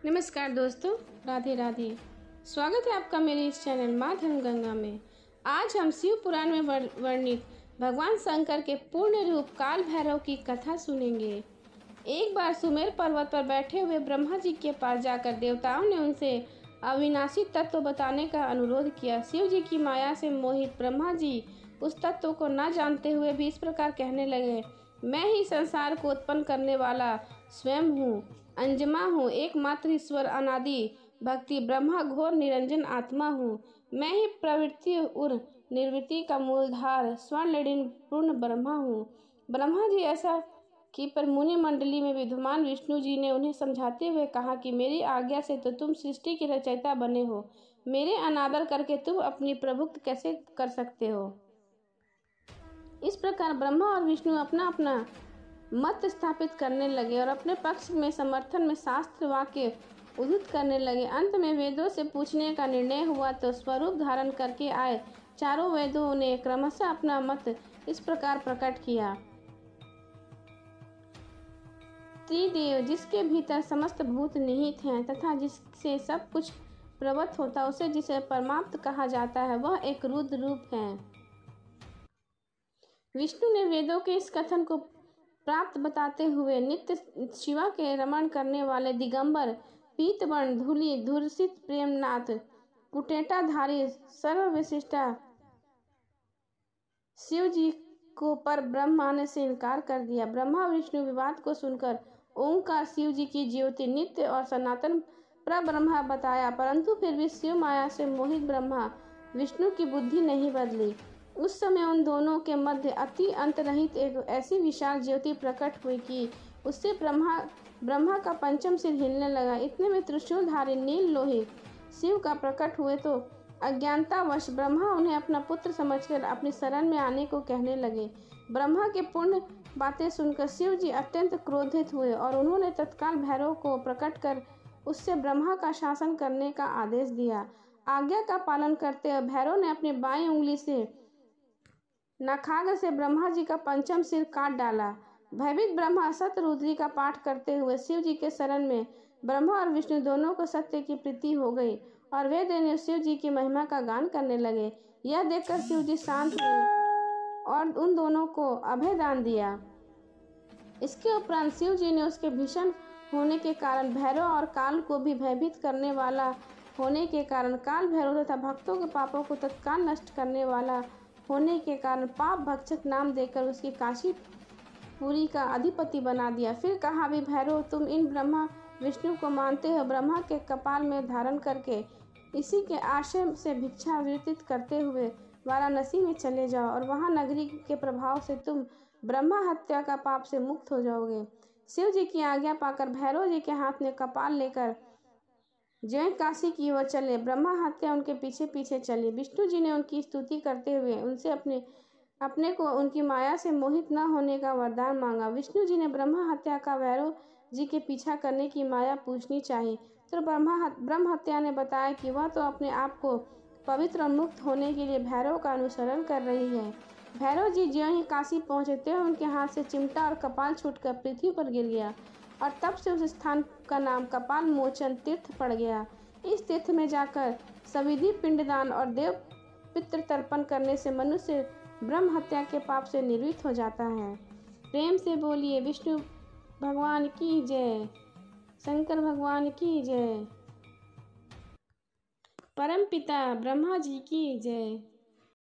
नमस्कार दोस्तों, राधे राधे। स्वागत है आपका मेरे इस चैनल माँ धर्म गंगा में। आज हम शिव पुराण में वर्णित भगवान शंकर के पूर्ण रूप काल भैरव की कथा सुनेंगे। एक बार सुमेर पर्वत पर बैठे हुए ब्रह्मा जी के पास जाकर देवताओं ने उनसे अविनाशी तत्व बताने का अनुरोध किया। शिव जी की माया से मोहित ब्रह्मा जी उस तत्व को न जानते हुए भी इस प्रकार कहने लगे, मैं ही संसार को उत्पन्न करने वाला स्वयं हूँ, अंजमा हूँ, एकमात्र ईश्वर, अनादि भक्ति ब्रह्मा, घोर निरंजन आत्मा हूँ। मैं ही प्रवृत्ति और निवृत्ति का मूलधार स्वर्णलीन पूर्ण ब्रह्मा हूँ। ब्रह्मा जी ऐसा कि पर मुनि मंडली में विद्यमान विष्णु जी ने उन्हें समझाते हुए कहा कि मेरी आज्ञा से तो तुम सृष्टि की रचयिता बने हो, मेरे अनादर करके तुम अपनी प्रभुत्व कैसे कर सकते हो। इस प्रकार ब्रह्मा और विष्णु अपना अपना मत स्थापित करने लगे और अपने पक्ष में समर्थन में शास्त्र वाक्य उद्धृत करने लगे। अंत में वेदों से पूछने का निर्णय हुआ तो स्वरूप धारण करके आए चारों वेदों ने क्रमशः अपना मत इस प्रकार प्रकट किया। त्रिदेव, जिसके भीतर समस्त भूत निहित हैं तथा जिससे सब कुछ प्रवत होता, उसे जिसे परमात्मा कहा जाता है, वह एक रुद्र रूप है। विष्णु ने वेदों के इस कथन को प्राप्त बताते हुए नित्य शिवा के रमण करने वाले दिगंबर, पीतवर्ण, धूलि धुरसित, प्रेमनाथ, कुटेटाधारी, सर्व विशिष्टा शिव जी को पर ब्रह्म मानने से इनकार कर दिया। ब्रह्मा विष्णु विवाद को सुनकर ओंकार शिव जी की ज्योति नित्य और सनातन प्रब्रह्मा बताया, परंतु फिर भी शिव माया से मोहित ब्रह्मा विष्णु की बुद्धि नहीं बदली। उस समय उन दोनों के मध्य अति अंतरहित एक ऐसी विशाल ज्योति प्रकट हुई कि उससे ब्रह्मा का पंचम सिर हिलने लगा। इतने में त्रिशूलधारी नील लोहित शिव का प्रकट हुए तो अज्ञानतावश ब्रह्मा उन्हें अपना पुत्र समझकर अपनी शरण में आने को कहने लगे। ब्रह्मा के पूर्ण बातें सुनकर शिव जी अत्यंत क्रोधित हुए और उन्होंने तत्काल भैरव को प्रकट कर उससे ब्रह्मा का शासन करने का आदेश दिया। आज्ञा का पालन करते हुए भैरव ने अपनी बाईं उंगली से नखाग्र से ब्रह्मा जी का पंचम सिर काट डाला। भयभीत ब्रह्मा सतरुद्री का पाठ करते हुए शिव जी के शरण में ब्रह्मा और विष्णु दोनों को सत्य की प्रीति हो गई और वे दोनों शिव जी की महिमा का गान करने लगे। यह देखकर शिव जी शांत हुए और उन दोनों को अभय दान दिया। इसके उपरांत शिव जी ने उसके भीषण होने के कारण भैरव और काल को भी भयभीत करने वाला होने के कारण काल भैरव तथा भक्तों के पापों को तत्काल नष्ट करने वाला होने के कारण पाप भक्षक नाम देकर उसकी काशीपुरी का अधिपति बना दिया। फिर कहा, भी भैरव, तुम इन ब्रह्मा विष्णु को मानते हो, ब्रह्मा के कपाल में धारण करके इसी के आश्रय से भिक्षा वितरित करते हुए वाराणसी में चले जाओ और वहां नगरी के प्रभाव से तुम ब्रह्मा हत्या का पाप से मुक्त हो जाओगे। शिव जी की आज्ञा पाकर भैरव जी के हाथ में कपाल लेकर जय काशी की ओर चले। ब्रह्मा हत्या उनके पीछे पीछे चली। विष्णु जी ने उनकी स्तुति करते हुए उनसे अपने को उनकी माया से मोहित न होने का वरदान मांगा। विष्णु जी ने ब्रह्मा हत्या का भैरव जी के पीछा करने की माया पूछनी चाहिए तो ब्रह्म हत्या ने बताया कि वह तो अपने आप को पवित्र और मुक्त होने के लिए भैरव का अनुसरण कर रही है। भैरव जी ज्यों ही काशी पहुंचे त्यों उनके हाथ से चिमटा और कपाल छूटकर पृथ्वी पर गिर गया और तब से उस स्थान का नाम कपाल मोचन तीर्थ पड़ गया। इस तीर्थ में जाकर सविधि पिंडदान और देव पितृ तर्पण करने से मनुष्य ब्रह्म हत्या के पाप से निर्वृत्त हो जाता है। प्रेम से बोलिए विष्णु भगवान की जय, शंकर भगवान की जय, परम पिता ब्रह्मा जी की जय।